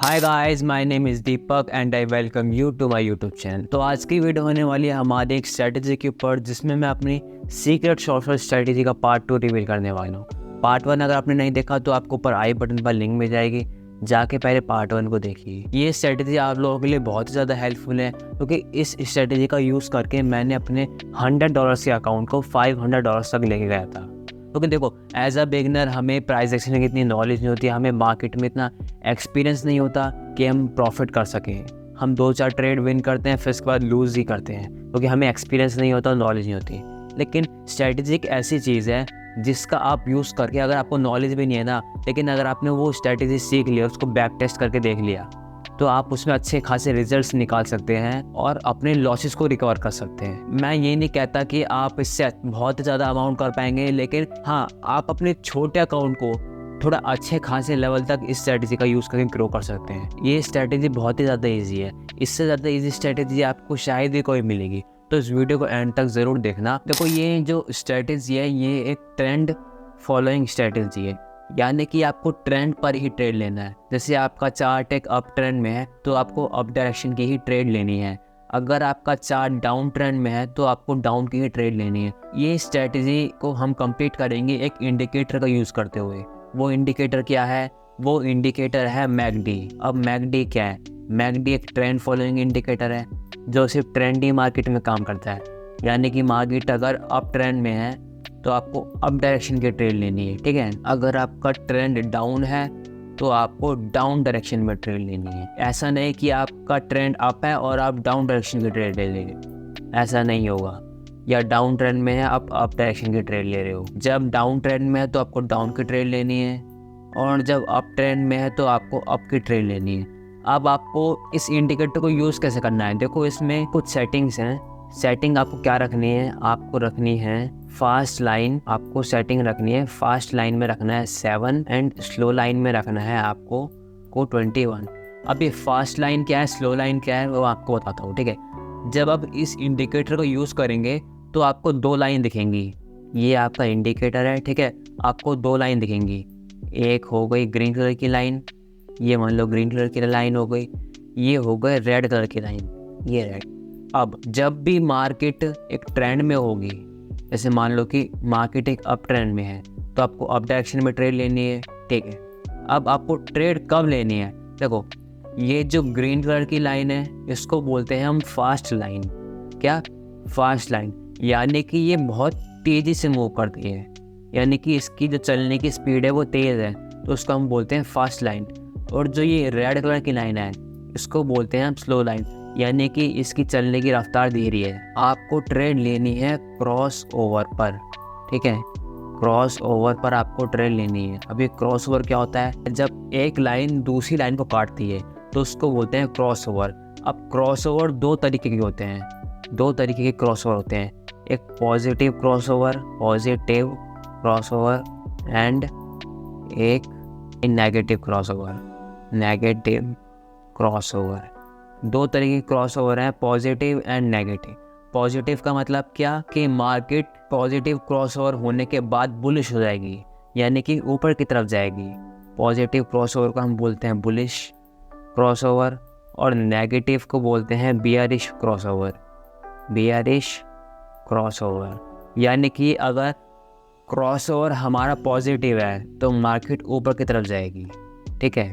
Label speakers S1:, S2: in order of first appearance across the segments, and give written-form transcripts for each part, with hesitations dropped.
S1: Hi guys, my name is Deepak and I welcome you to my YouTube channel. तो आज की video होने वाली है हमारी एक स्ट्रेटजी के ऊपर, जिसमें मैं अपनी सीक्रेट सोशल स्ट्रेटजी का पार्ट 2 रिवील करने वाला हूँ। पार्ट 1 अगर आपने नहीं देखा तो आपको ऊपर आई बटन पर लिंक मिल जाएगी, जाके पहले पार्ट 1 को देखिए। ये स्ट्रेटजी आप लोगों के लिए बहुत ज़्यादा हेल्पफुल है, क्योंकि इस स्ट्रेटजी का यूज़ करके मैंने अपने $100 के अकाउंट को $500 तक लेके गया था। क्योंकि देखो, एज अ बिगनर हमें प्राइस एक्शन की इतनी नॉलेज नहीं होती, हमें मार्केट में इतना एक्सपीरियंस नहीं होता कि हम प्रॉफिट कर सकें। हम 2-4 ट्रेड विन करते हैं, फिर उसके बाद लूज़ ही करते हैं, क्योंकि हमें एक्सपीरियंस नहीं होता, नॉलेज नहीं होती। लेकिन स्ट्रैटेजी एक ऐसी चीज़ है जिसका आप यूज़ करके, अगर आपको नॉलेज भी नहीं है ना, लेकिन अगर आपने वो स्ट्रैटेजी सीख लिया, उसको बैक टेस्ट करके देख लिया, तो आप उसमें अच्छे खासे रिजल्ट्स निकाल सकते हैं और अपने लॉसेस को रिकवर कर सकते हैं। मैं ये नहीं कहता कि आप इससे बहुत ज़्यादा अमाउंट कर पाएंगे, लेकिन हाँ, आप अपने छोटे अकाउंट को थोड़ा अच्छे खासे लेवल तक इस स्ट्रैटेजी का यूज़ करके ग्रो कर सकते हैं। ये स्ट्रैटेजी बहुत ही ज़्यादा ईजी है, इससे ज़्यादा ईजी स्ट्रैटेजी आपको शायद ही कोई मिलेगी। तो इस वीडियो को एंड तक ज़रूर देखना। देखो, ये जो स्ट्रैटेजी है ये एक ट्रेंड फॉलोइंग स्ट्रैटेजी है, यानी कि आपको ट्रेंड पर ही ट्रेड लेना है। जैसे आपका चार्ट एक अप ट्रेंड में है तो आपको अप डायरेक्शन की ही ट्रेड लेनी है। अगर आपका चार्ट डाउन ट्रेंड में है तो आपको डाउन की ही ट्रेड लेनी है। ये स्ट्रैटेजी को हम कंप्लीट करेंगे एक इंडिकेटर का यूज़ करते हुए। वो इंडिकेटर क्या है? वो इंडिकेटर है मैकडी। अब मैकडी क्या है? मैकडी एक ट्रेंड फॉलोइंग इंडिकेटर है जो सिर्फ ट्रेंडी मार्केट में काम करता है। यानी कि मार्केट अगर अप ट्रेंड में है तो आपको अप डायरेक्शन की ट्रेड लेनी है, ठीक है। अगर आपका ट्रेंड डाउन है तो आपको डाउन डायरेक्शन में ट्रेड लेनी है। ऐसा नहीं कि आपका ट्रेंड अप है और आप डाउन डायरेक्शन की ट्रेड ले लेंगे, ऐसा नहीं होगा। या डाउन ट्रेंड में है, आप अप डायरेक्शन की ट्रेड ले रहे हो। जब डाउन ट्रेंड में है तो आपको डाउन की ट्रेड लेनी है, और जब अप ट्रेंड में है तो आपको अप की ट्रेड लेनी है। अब आपको इस इंडिकेटर को यूज़ कैसे करना है? देखो, इसमें कुछ सेटिंग्स हैं। सेटिंग आपको क्या रखनी है? आपको रखनी है फास्ट लाइन। आपको सेटिंग रखनी है फास्ट लाइन में रखना है 7 एंड स्लो लाइन में रखना है आपको को 21। अब ये फास्ट लाइन क्या है, स्लो लाइन क्या है, वो आपको बताता हूँ, ठीक है। जब आप इस इंडिकेटर को यूज़ करेंगे तो आपको 2 लाइन दिखेंगी। ये आपका इंडिकेटर है, ठीक है। आपको 2 लाइन दिखेंगी। एक हो गई ग्रीन कलर की लाइन, ये मान लो ग्रीन कलर की लाइन हो गई। ये हो गई रेड कलर की लाइन, ये रेड। अब जब भी मार्केट एक ट्रेंड में होगी, जैसे मान लो कि मार्केट एक अप ट्रेंड में है, तो आपको अप डायरेक्शन में ट्रेड लेनी है, ठीक है। अब आपको ट्रेड कब लेनी है? देखो, ये जो ग्रीन कलर की लाइन है इसको बोलते हैं हम फास्ट लाइन। क्या? Fast line. यानी कि ये बहुत तेज़ी से मूव करती है, यानी कि इसकी जो चलने की स्पीड है वो तेज़ है, तो उसको हम बोलते हैं फास्ट लाइन। और जो ये रेड कलर की लाइन है इसको बोलते हैं हम स्लो लाइन, यानी कि इसकी चलने की रफ्तार धीरे है। आपको ट्रेड लेनी है क्रॉस ओवर पर, ठीक है। क्रॉस ओवर पर आपको ट्रेड लेनी है। अब ये क्रॉस ओवर क्या होता है? जब एक लाइन दूसरी लाइन को काटती है तो उसको बोलते हैं क्रॉस ओवर। अब क्रॉस ओवर 2 तरीके के होते हैं, 2 तरीके के क्रॉस ओवर होते हैं। एक positive crossover, positive crossover, and एक negative crossover, negative crossover. 2 तरीके के क्रॉस ओवर हैं, पॉजिटिव एंड नेगेटिव। पॉजिटिव का मतलब क्या कि मार्केट पॉजिटिव क्रॉस ओवर होने के बाद बुलिश हो जाएगी, यानी कि ऊपर की तरफ जाएगी। पॉजिटिव क्रॉस ओवर को हम बोलते हैं बुलिश क्रॉस ओवर, और नेगेटिव को बोलते हैं bearish cross over, bearish cross over. यानी कि अगर क्रॉस ओवर हमारा पॉजिटिव है तो मार्केट ऊपर की तरफ जाएगी, ठीक है,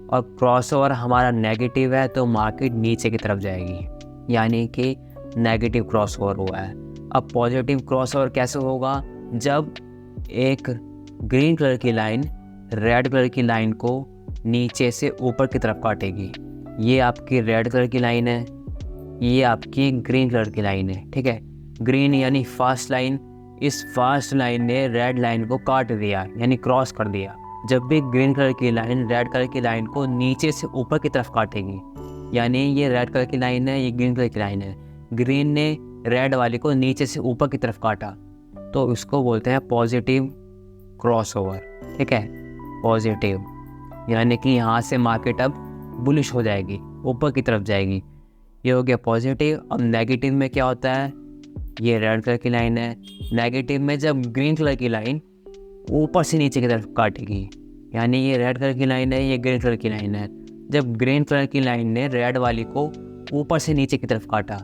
S1: और क्रॉस ओवर हमारा नेगेटिव है तो मार्केट नीचे की तरफ जाएगी, यानी कि नेगेटिव क्रॉस ओवर हुआ है। अब पॉजिटिव क्रॉस ओवर कैसे होगा? जब एक ग्रीन कलर की लाइन रेड कलर की लाइन को नीचे से ऊपर की तरफ काटेगी। ये आपकी रेड कलर की लाइन है, ये आपकी ग्रीन कलर की लाइन है, ठीक है। ग्रीन यानी फास्ट लाइन, इस फास्ट लाइन ने रेड लाइन को काट दिया, यानी क्रॉस कर दिया। जब भी ग्रीन कलर की लाइन रेड कलर की लाइन को नीचे से ऊपर की तरफ काटेगी, यानी ये रेड कलर की लाइन है, ये ग्रीन कलर की लाइन है, ग्रीन ने रेड वाली को नीचे से ऊपर की तरफ काटा, तो इसको बोलते हैं पॉजिटिव क्रॉस ओवर, ठीक है। पॉजिटिव यानी कि यहाँ से मार्केट अब बुलिश हो जाएगी, ऊपर की तरफ जाएगी। ये हो गया पॉजिटिव। अब नेगेटिव में क्या होता है? ये रेड कलर की लाइन है। नेगेटिव में जब ग्रीन कलर की लाइन ऊपर से नीचे की तरफ काटेगी, यानी ये रेड कलर की लाइन है, ये ग्रीन कलर की लाइन है, जब ग्रीन कलर की लाइन ने रेड वाली को ऊपर से नीचे की तरफ काटा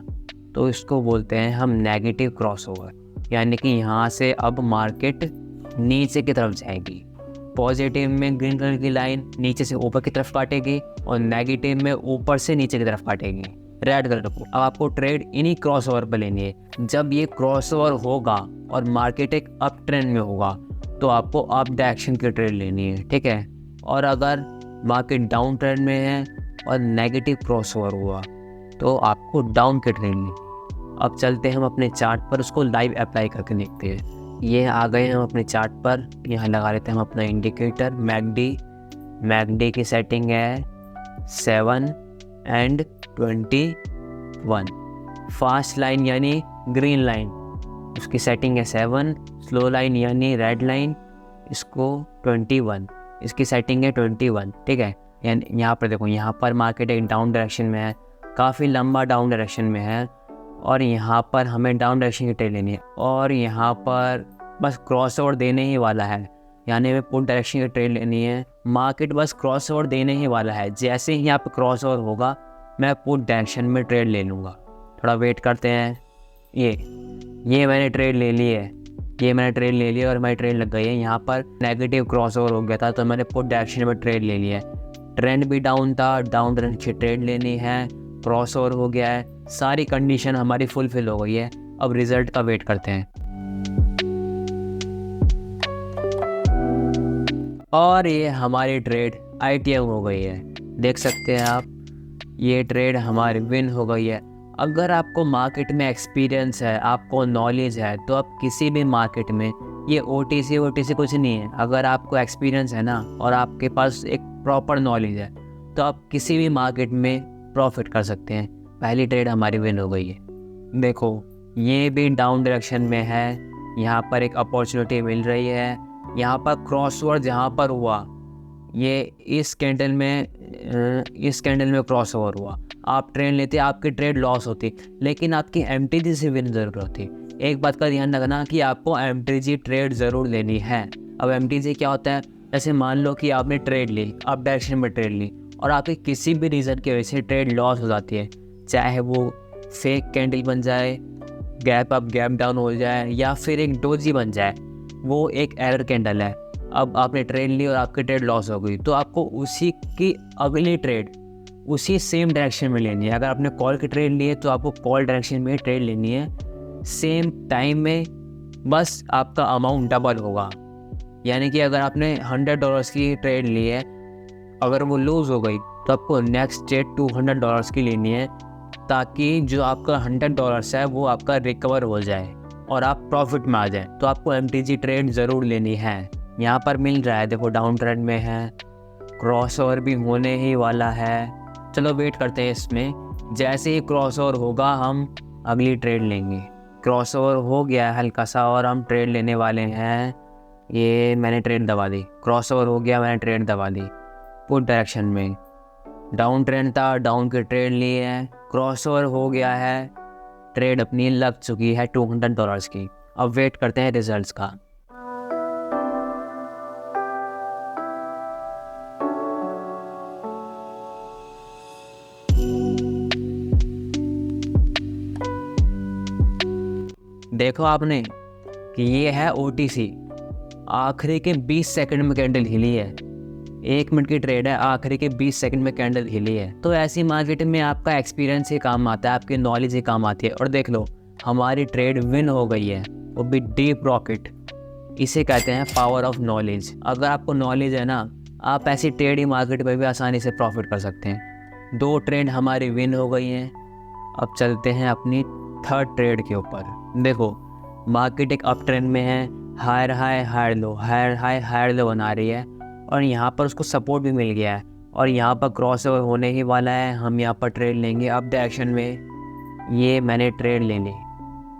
S1: तो इसको बोलते हैं हम नेगेटिव क्रॉसओवर, यानी कि यहाँ से अब मार्केट नीचे की तरफ जाएगी। पॉजिटिव में ग्रीन कलर की लाइन नीचे से ऊपर की तरफ काटेगी और नेगेटिव में ऊपर से नीचे की तरफ काटेगी रेड कलर को। अब आपको ट्रेड इन्हीं क्रॉसओवर पर लेनी है। जब ये क्रॉसओवर होगा और मार्केट एक अप ट्रेंड में होगा तो आपको अप डायरेक्शन की ट्रेड लेनी है, ठीक है। और अगर मार्केट डाउन ट्रेंड में है और नेगेटिव क्रॉसओवर हुआ तो आपको डाउन की ट्रेड ली। अब चलते हैं हम अपने चार्ट पर, उसको लाइव अप्लाई करके देखते हैं। ये आ गए हम अपने चार्ट पर, यहाँ लगा लेते हैं हम अपना इंडिकेटर मैकडी की सेटिंग है 7 and 21। फास्ट लाइन यानी ग्रीन लाइन उसकी सेटिंग है 7, स्लो लाइन यानी रेड लाइन इसको 21, इसकी सेटिंग है 21, ठीक है। यानी यहाँ पर देखो, यहाँ पर मार्केट एक डाउन डायरेक्शन में है, काफ़ी लंबा डाउन डायरेक्शन में है और यहाँ पर हमें डाउन डायरेक्शन की ट्रेड लेनी है और यहाँ पर बस क्रॉसओवर देने ही वाला है, यानी हमें पुट डायरेक्शन की ट्रेड लेनी है। मार्केट बस क्रॉसओवर देने ही वाला है, जैसे ही यहाँ पे क्रॉसओवर होगा मैं पुट डायरेक्शन में ट्रेड ले लूँगा। थोड़ा वेट करते हैं। ये मैंने ट्रेड ले ली है, और हमारी ट्रेड लग गई है। यहाँ पर नेगेटिव क्रॉसओवर हो गया था तो मैंने पुट डायरेक्शन में ट्रेड ले लिया है। ट्रेंड भी डाउन था, डाउन ट्रेंड की ट्रेड लेनी है, क्रॉसओवर हो गया है, सारी कंडीशन हमारी फुलफिल हो गई है। अब रिजल्ट का वेट करते हैं। और ये हमारी ट्रेड ITM हो गई है, देख सकते हैं आप, ये ट्रेड हमारी विन हो गई है। अगर आपको मार्केट में एक्सपीरियंस है, आपको नॉलेज है, तो आप किसी भी मार्केट में, ये OTC कुछ नहीं है, अगर आपको एक्सपीरियंस है ना और आपके पास एक प्रॉपर नॉलेज है तो आप किसी भी मार्केट में प्रॉफिट कर सकते हैं। पहली ट्रेड हमारी विन हो गई है। देखो ये भी डाउन डायरेक्शन में है, यहाँ पर एक अपॉर्चुनिटी मिल रही है। यहाँ पर क्रॉसओवर जहाँ पर हुआ, ये इस कैंडल में क्रॉसओवर हुआ, आप ट्रेड लेते, आपकी ट्रेड लॉस होती, लेकिन आपकी MTG से विन ज़रूर होती। एक बात का ध्यान रखना कि आपको MTG ट्रेड ज़रूर लेनी है। अब MTG क्या होता है, जैसे मान लो कि आपने ट्रेड ली, अप डायरेक्शन में ट्रेड ली और आपकी किसी भी रीज़न की वजह से ट्रेड लॉस हो जाती है, चाहे वो फेक कैंडल बन जाए, गैप अप गैप डाउन हो जाए या फिर एक डोजी बन जाए, वो एक एरर कैंडल है। अब आपने ट्रेड ली और आपकी ट्रेड लॉस हो गई तो आपको उसी की अगली ट्रेड उसी सेम डायरेक्शन में लेनी है। अगर आपने कॉल की ट्रेड ली है तो आपको कॉल डायरेक्शन में ट्रेड लेनी है, सेम टाइम में, बस आपका अमाउंट डबल होगा। यानी कि अगर आपने $100 की ट्रेड ली है, अगर वो लूज़ हो गई तो आपको नेक्स्ट ट्रेड $200 की लेनी है, ताकि जो आपका $100 है वो आपका रिकवर हो जाए और आप प्रॉफिट में आ जाए। तो आपको MTG ट्रेड ज़रूर लेनी है। यहाँ पर मिल रहा है, देखो डाउन ट्रेंड में है, क्रॉसओवर भी होने ही वाला है। चलो वेट करते हैं इसमें, जैसे ही क्रॉसओवर होगा हम अगली ट्रेड लेंगे। क्रॉसओवर हो गया है हल्का सा और हम ट्रेड लेने वाले हैं। ये मैंने ट्रेड दबा दी, क्रॉसओवर हो गया, मैंने ट्रेड दबा दी। पुट डायरेक्शन में डाउन ट्रेंड था, डाउन की ट्रेड ली है, क्रॉसओवर हो गया है, ट्रेड अपनी लग चुकी है $200 की। अब वेट करते हैं रिजल्ट्स का। देखो आपने कि ये है OTC, आखिरी के 20 सेकंड में कैंडल हिली है। 1 मिनट की ट्रेड है, आखिरी के 20 सेकंड में कैंडल हिली है। तो ऐसी मार्केट में आपका एक्सपीरियंस ही काम आता है, आपकी नॉलेज ही काम आती है। और देख लो हमारी ट्रेड विन हो गई है, वो भी डीप प्रॉफिट। इसे कहते हैं पावर ऑफ नॉलेज। अगर आपको नॉलेज है ना, आप ऐसी ट्रेड ही मार्केट में भी आसानी से प्रॉफिट कर सकते हैं। 2 ट्रेड हमारी विन हो गई हैं। अब चलते हैं अपनी थर्ड ट्रेड के ऊपर। देखो मार्केट एक अप ट्रेंड में है, higher high higher low, higher high higher low बना रही है और यहाँ पर उसको सपोर्ट भी मिल गया है और यहाँ पर क्रॉसओवर होने ही वाला है। हम यहाँ पर ट्रेड लेंगे अप डायरेक्शन में। ये मैंने ट्रेड ले ली,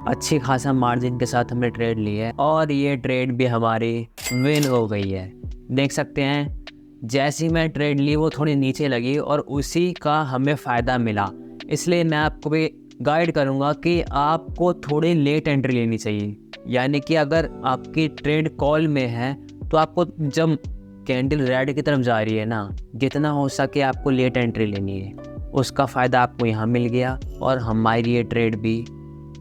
S1: अच्छी खासा मार्जिन के साथ हमने ट्रेड ली है और ये ट्रेड भी हमारी विन हो गई है। देख सकते हैं जैसी मैं ट्रेड ली वो थोड़ी नीचे लगी और उसी का हमें फ़ायदा मिला। इसलिए मैं आपको भी गाइड करूँगा कि आपको थोड़ी लेट एंट्री लेनी चाहिए। यानी कि अगर आपकी ट्रेड कॉल में है तो आपको जब कैंडल रेड की तरफ जा रही है ना, जितना हो सके आपको लेट एंट्री लेनी है, उसका फ़ायदा आपको यहाँ मिल गया और हमारी ये ट्रेड भी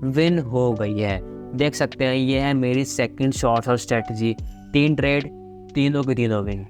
S1: विन हो गई है। देख सकते हैं ये है मेरी सेकंड शॉर्ट और स्ट्रेटजी। 3 ट्रेड, तीनों की तीनों विन।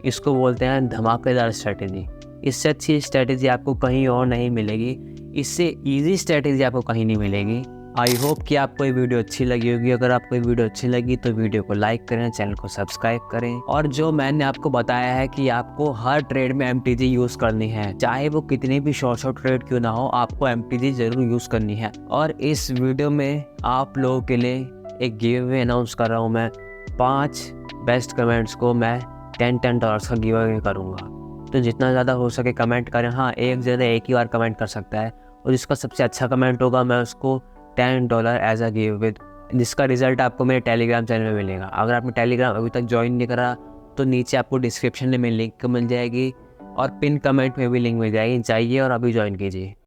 S1: इसको बोलते हैं धमाकेदार स्ट्रेटजी। इससे अच्छी स्ट्रेटजी आपको कहीं और नहीं मिलेगी, इससे इजी स्ट्रेटजी आपको कहीं नहीं मिलेगी। आई होप कि आपको ये वीडियो अच्छी लगी होगी। अगर आपको ये वीडियो अच्छी लगी तो वीडियो को लाइक करें, चैनल को सब्सक्राइब करें। और जो मैंने आपको बताया है कि आपको हर ट्रेड में MTG यूज़ करनी है, चाहे वो कितनी भी शॉर्ट ट्रेड क्यों ना हो, आपको MTG ज़रूर यूज़ करनी है। और इस वीडियो में आप लोगों के लिए एक गिव अवे अनाउंस कर रहा हूँ मैं। 5 बेस्ट कमेंट्स को मैं $10 का गिव अवे करूँगा। तो जितना ज़्यादा हो सके कमेंट करें। हाँ, एक ज़्यादा एक ही बार कमेंट कर सकता है और जिसका सबसे अच्छा कमेंट होगा मैं उसको $10 एज अ गिव विद, जिसका रिजल्ट आपको मेरे टेलीग्राम चैनल में मिलेगा। अगर आपने टेलीग्राम अभी तक ज्वाइन नहीं करा तो नीचे आपको डिस्क्रिप्शन में लिंक मिल जाएगी और पिन कमेंट में भी लिंक मिल जाएगी। जाइए और अभी ज्वाइन कीजिए।